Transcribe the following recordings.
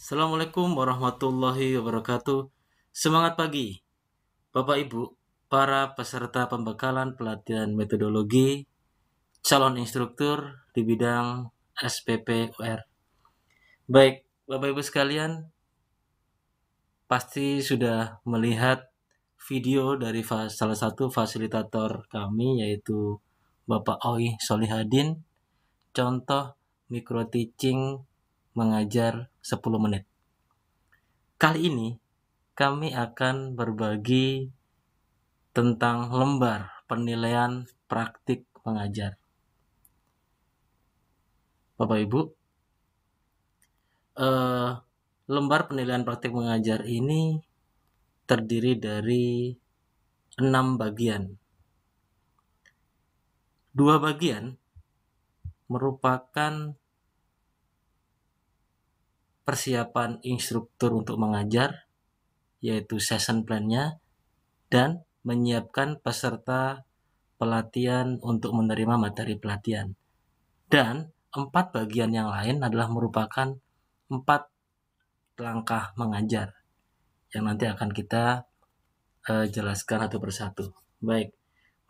Assalamualaikum warahmatullahi wabarakatuh. Semangat pagi, Bapak Ibu, para peserta pembekalan pelatihan metodologi, calon instruktur di bidang SPP-UR. Baik, Bapak Ibu sekalian, pasti sudah melihat video dari salah satu fasilitator kami, yaitu Bapak Oi Solihadin, contoh micro teaching mengajar 10 menit. Kali ini kami akan berbagi tentang lembar penilaian praktik mengajar. Bapak Ibu, lembar penilaian praktik mengajar ini terdiri dari 6 bagian. 2 bagian merupakan persiapan instruktur untuk mengajar, yaitu session plan-nya, dan menyiapkan peserta pelatihan untuk menerima materi pelatihan. Dan 4 bagian yang lain adalah merupakan 4 langkah mengajar yang nanti akan kita jelaskan satu persatu. Baik,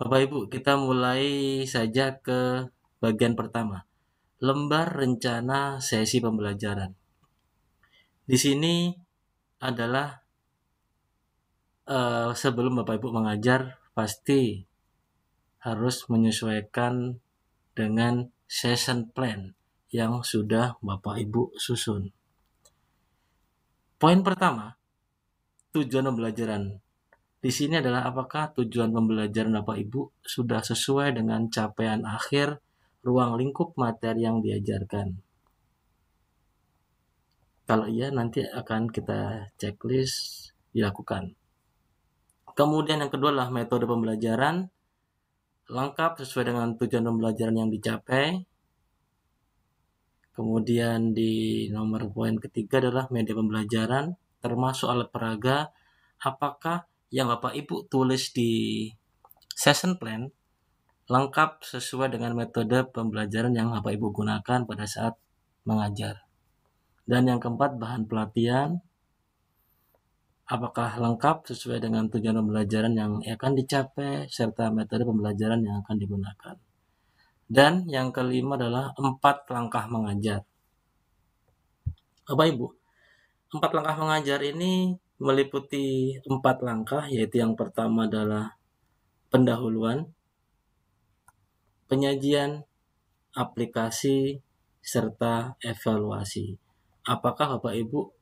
Bapak Ibu, kita mulai saja ke bagian pertama, lembar rencana sesi pembelajaran. Di sini adalah sebelum Bapak Ibu mengajar pasti harus menyesuaikan dengan session plan yang sudah Bapak Ibu susun. Poin pertama, tujuan pembelajaran. Di sini adalah apakah tujuan pembelajaran Bapak Ibu sudah sesuai dengan capaian akhir ruang lingkup materi yang diajarkan. Kalau iya, nanti akan kita checklist dilakukan. Kemudian yang kedua adalah metode pembelajaran, lengkap sesuai dengan tujuan pembelajaran yang dicapai. Kemudian di nomor poin ketiga adalah media pembelajaran, termasuk alat peraga, apakah yang Bapak Ibu tulis di session plan lengkap sesuai dengan metode pembelajaran yang Bapak Ibu gunakan pada saat mengajar. Dan yang keempat, bahan pelatihan, apakah lengkap sesuai dengan tujuan pembelajaran yang akan dicapai serta metode pembelajaran yang akan digunakan. Dan yang kelima adalah 4 langkah mengajar. Bapak Ibu, 4 langkah mengajar ini meliputi 4 langkah, yaitu yang pertama adalah pendahuluan, penyajian, aplikasi, serta evaluasi. Apakah Bapak Ibu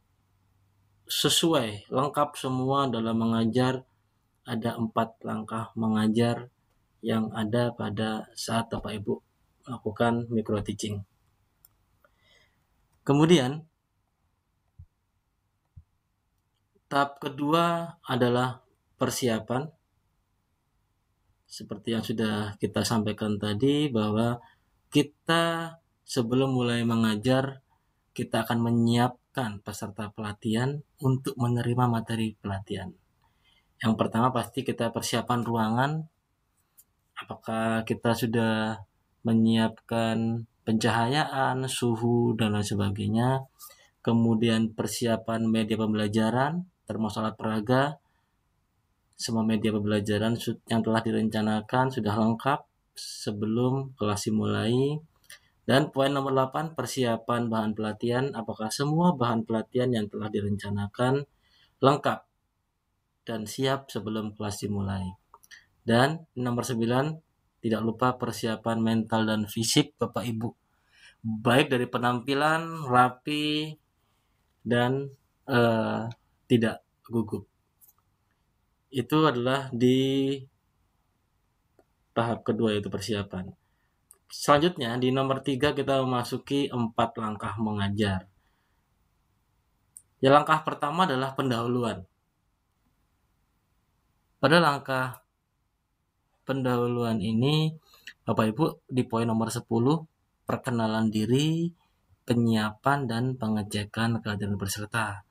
sesuai, lengkap semua dalam mengajar? Ada 4 langkah mengajar yang ada pada saat Bapak Ibu melakukan micro teaching. Kemudian, tahap kedua adalah persiapan. Seperti yang sudah kita sampaikan tadi, bahwa kita sebelum mulai mengajar, kita akan menyiapkan peserta pelatihan untuk menerima materi pelatihan. Yang pertama pasti kita persiapan ruangan. Apakah kita sudah menyiapkan pencahayaan, suhu, dan lain sebagainya. Kemudian persiapan media pembelajaran, termasuk alat peraga. Semua media pembelajaran yang telah direncanakan sudah lengkap sebelum kelas dimulai. Dan poin nomor 8, persiapan bahan pelatihan. Apakah semua bahan pelatihan yang telah direncanakan lengkap dan siap sebelum kelas dimulai. Dan nomor 9, tidak lupa persiapan mental dan fisik Bapak Ibu. Baik dari penampilan, rapi, dan tidak gugup. Itu adalah di tahap kedua, yaitu persiapan. Selanjutnya di nomor 3 kita memasuki 4 langkah mengajar. Ya, langkah pertama adalah pendahuluan. Pada langkah pendahuluan ini, Bapak Ibu di poin nomor 10, perkenalan diri, penyiapan dan pengecekan kehadiran peserta.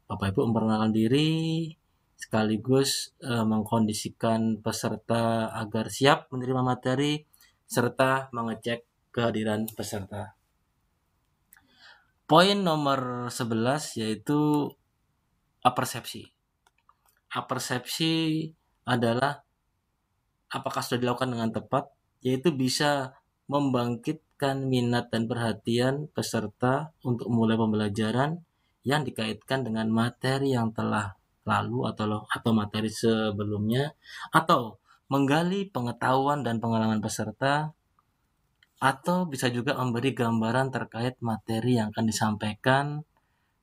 Bapak Ibu memperkenalkan diri sekaligus mengkondisikan peserta agar siap menerima materi serta mengecek kehadiran peserta. Poin nomor 11 yaitu apersepsi. Apersepsi adalah apakah sudah dilakukan dengan tepat, yaitu bisa membangkitkan minat dan perhatian peserta untuk mulai pembelajaran yang dikaitkan dengan materi yang telah lalu atau materi sebelumnya, atau menggali pengetahuan dan pengalaman peserta, atau bisa juga memberi gambaran terkait materi yang akan disampaikan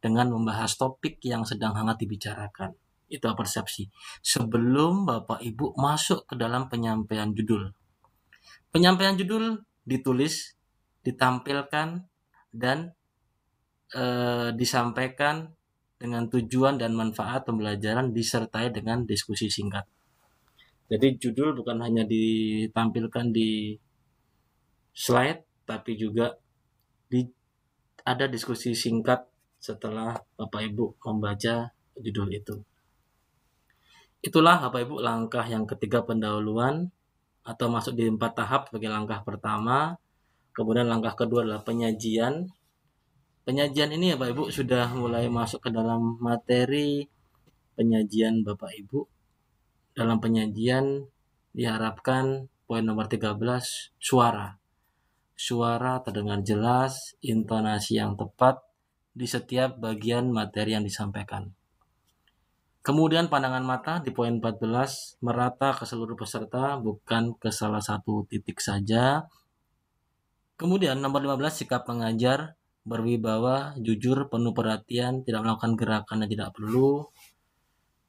dengan membahas topik yang sedang hangat dibicarakan. Itu persepsi. Sebelum Bapak Ibu masuk ke dalam penyampaian judul. Penyampaian judul ditulis, ditampilkan, dan disampaikan dengan tujuan dan manfaat pembelajaran disertai dengan diskusi singkat. Jadi judul bukan hanya ditampilkan di slide, tapi juga ada diskusi singkat setelah Bapak Ibu membaca judul itu. Itulah Bapak Ibu langkah yang ketiga pendahuluan atau masuk di 4 tahap sebagai langkah pertama. Kemudian langkah kedua adalah penyajian. Penyajian ini Bapak Ibu sudah mulai masuk ke dalam materi penyajian Bapak Ibu. Dalam penyajian diharapkan poin nomor 13 suara. Suara terdengar jelas, intonasi yang tepat di setiap bagian materi yang disampaikan. Kemudian pandangan mata di poin 14 merata ke seluruh peserta, bukan ke salah satu titik saja. Kemudian nomor 15 sikap mengajar, berwibawa, jujur, penuh perhatian, tidak melakukan gerakan yang tidak perlu.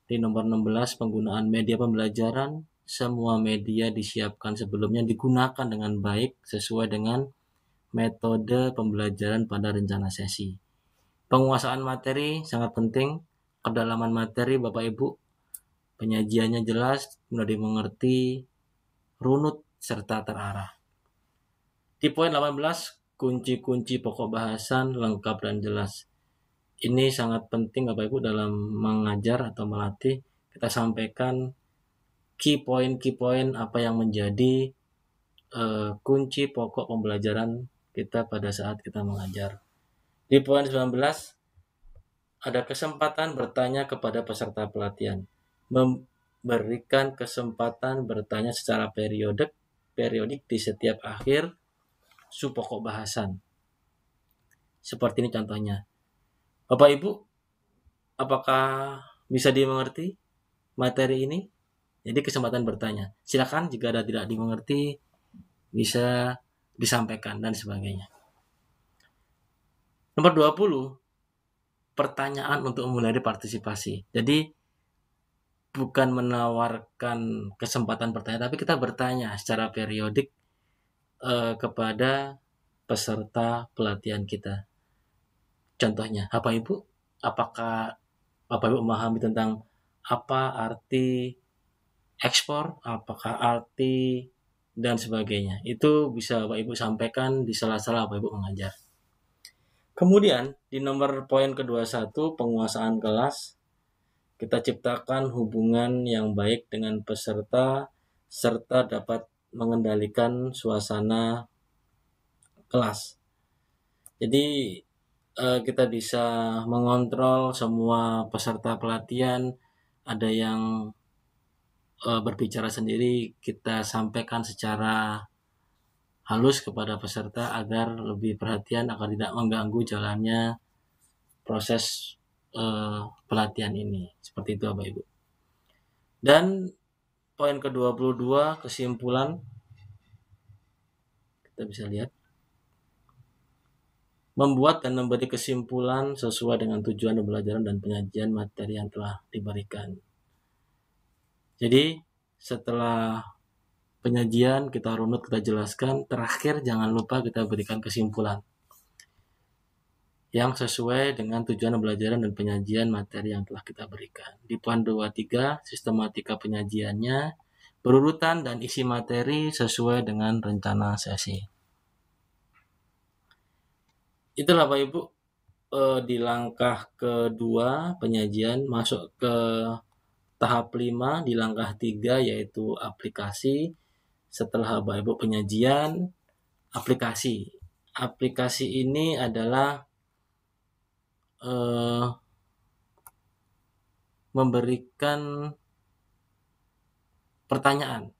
Di nomor 16 penggunaan media pembelajaran, semua media disiapkan sebelumnya digunakan dengan baik sesuai dengan metode pembelajaran pada rencana sesi. Penguasaan materi sangat penting, kedalaman materi Bapak Ibu, penyajiannya jelas, mudah dimengerti, runut, serta terarah. Di poin 18, kunci-kunci pokok bahasan lengkap dan jelas. Ini sangat penting Bapak Ibu dalam mengajar atau melatih. Kita sampaikan key point apa yang menjadi kunci pokok pembelajaran kita pada saat kita mengajar. Di poin 19, ada kesempatan bertanya kepada peserta pelatihan. Memberikan kesempatan bertanya secara periodik di setiap akhir pokok bahasan. Seperti ini contohnya. Bapak Ibu, apakah bisa dimengerti materi ini? Jadi kesempatan bertanya. Silakan jika ada tidak dimengerti bisa disampaikan dan sebagainya. Nomor 20, pertanyaan untuk memulai partisipasi. Jadi bukan menawarkan kesempatan bertanya, tapi kita bertanya secara periodik kepada peserta pelatihan kita. Contohnya, Bapak Ibu, apakah Bapak Ibu memahami tentang apa arti ekspor, apakah arti dan sebagainya. Itu bisa Bapak Ibu sampaikan di sela-sela Bapak Ibu mengajar. Kemudian di nomor poin ke-21 penguasaan kelas, kita ciptakan hubungan yang baik dengan peserta serta dapat mengendalikan suasana kelas. Jadi kita bisa mengontrol semua peserta pelatihan, ada yang berbicara sendiri, kita sampaikan secara halus kepada peserta agar lebih perhatian, agar tidak mengganggu jalannya proses pelatihan ini. Seperti itu Bapak Ibu. Dan poin ke-22 kesimpulan, kita bisa lihat, membuat dan memberi kesimpulan sesuai dengan tujuan pembelajaran dan penyajian materi yang telah diberikan. Jadi setelah penyajian kita runut, kita jelaskan, terakhir jangan lupa kita berikan kesimpulan yang sesuai dengan tujuan pembelajaran dan penyajian materi yang telah kita berikan. Di poin 23, sistematika penyajiannya berurutan dan isi materi sesuai dengan rencana sesi. Itulah Bapak Ibu di langkah kedua penyajian, masuk ke tahap 5 di langkah 3 yaitu aplikasi. Setelah Bapak Ibu penyajian, aplikasi. Aplikasi ini adalah eh, memberikan pertanyaan,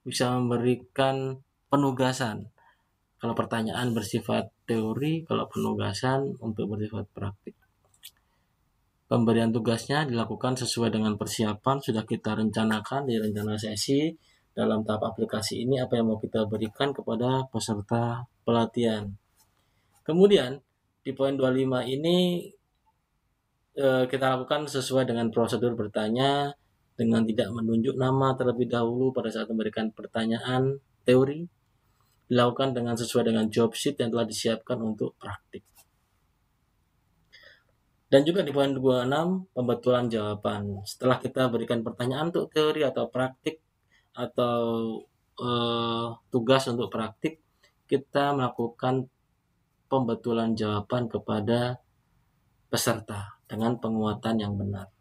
bisa memberikan penugasan. Kalau pertanyaan bersifat teori, kalau penugasan untuk bersifat praktik. Pemberian tugasnya dilakukan sesuai dengan persiapan sudah kita rencanakan di rencana sesi. Dalam tahap aplikasi ini apa yang mau kita berikan kepada peserta pelatihan. Kemudian di poin 25 ini kita lakukan sesuai dengan prosedur bertanya dengan tidak menunjuk nama terlebih dahulu pada saat memberikan pertanyaan teori. Dilakukan dengan sesuai dengan job sheet yang telah disiapkan untuk praktik. Dan juga di poin 26, pembetulan jawaban. Setelah kita berikan pertanyaan untuk teori atau praktik atau tugas untuk praktik, kita melakukan pembetulan jawaban kepada peserta dengan penguatan yang benar.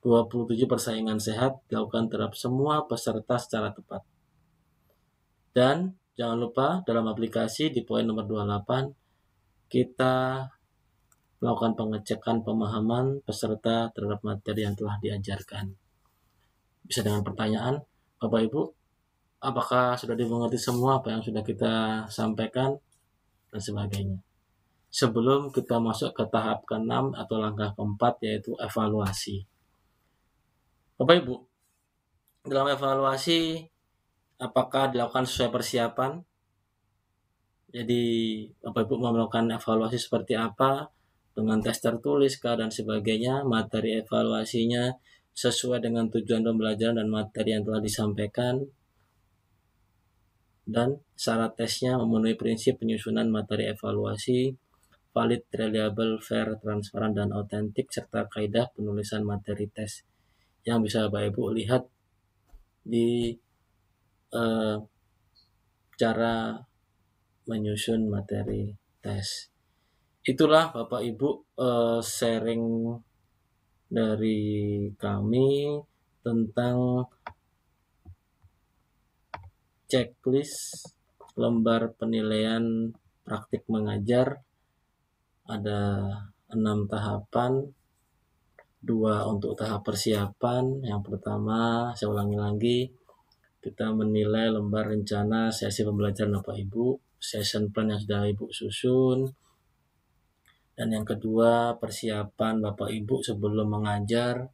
27 persaingan sehat dilakukan terhadap semua peserta secara tepat. Dan jangan lupa dalam aplikasi di poin nomor 28, kita melakukan pengecekan pemahaman peserta terhadap materi yang telah diajarkan. Bisa dengan pertanyaan, Bapak Ibu, apakah sudah dimengerti semua apa yang sudah kita sampaikan dan sebagainya. Sebelum kita masuk ke tahap ke-6 atau langkah ke-4 yaitu evaluasi. Bapak Ibu, dalam evaluasi apakah dilakukan sesuai persiapan? Jadi Bapak Ibu mau melakukan evaluasi seperti apa? Dengan tes tertulis dan sebagainya, materi evaluasinya sesuai dengan tujuan pembelajaran dan materi yang telah disampaikan, dan syarat tesnya memenuhi prinsip penyusunan materi evaluasi, valid, reliable, fair, transparan, dan autentik, serta kaidah penulisan materi tes yang bisa Bapak Ibu lihat di cara menyusun materi tes. Itulah Bapak Ibu sharing dari kami tentang checklist lembar penilaian praktik mengajar. Ada 6 tahapan, 2 untuk tahap persiapan. Yang pertama, saya ulangi lagi, kita menilai lembar rencana sesi pembelajaran Bapak Ibu, session plan yang sudah Ibu susun. Dan yang kedua, persiapan Bapak Ibu sebelum mengajar,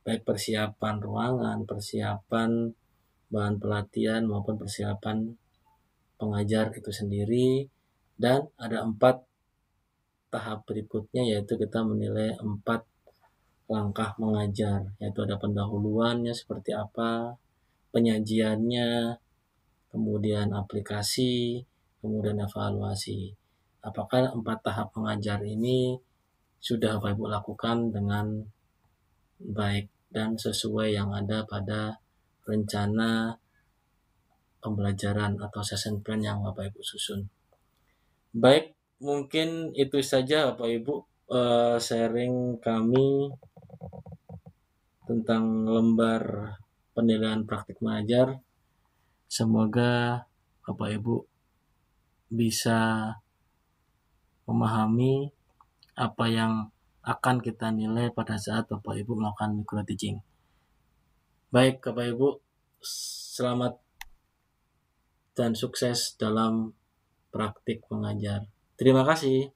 baik persiapan ruangan, persiapan bahan pelatihan maupun persiapan pengajar itu sendiri. Dan ada 4 tahap berikutnya, yaitu kita menilai 4 langkah mengajar, yaitu ada pendahuluannya seperti apa, penyajiannya, kemudian aplikasi, kemudian evaluasi. Apakah 4 tahap mengajar ini sudah Bapak Ibu lakukan dengan baik dan sesuai yang ada pada rencana pembelajaran atau session plan yang Bapak Ibu susun. Baik, mungkin itu saja Bapak Ibu sharing kami tentang lembar penilaian praktik mengajar. Semoga Bapak Ibu bisa memahami apa yang akan kita nilai pada saat Bapak Ibu melakukan micro teaching. Baik Bapak Ibu, selamat dan sukses dalam praktik mengajar. Terima kasih.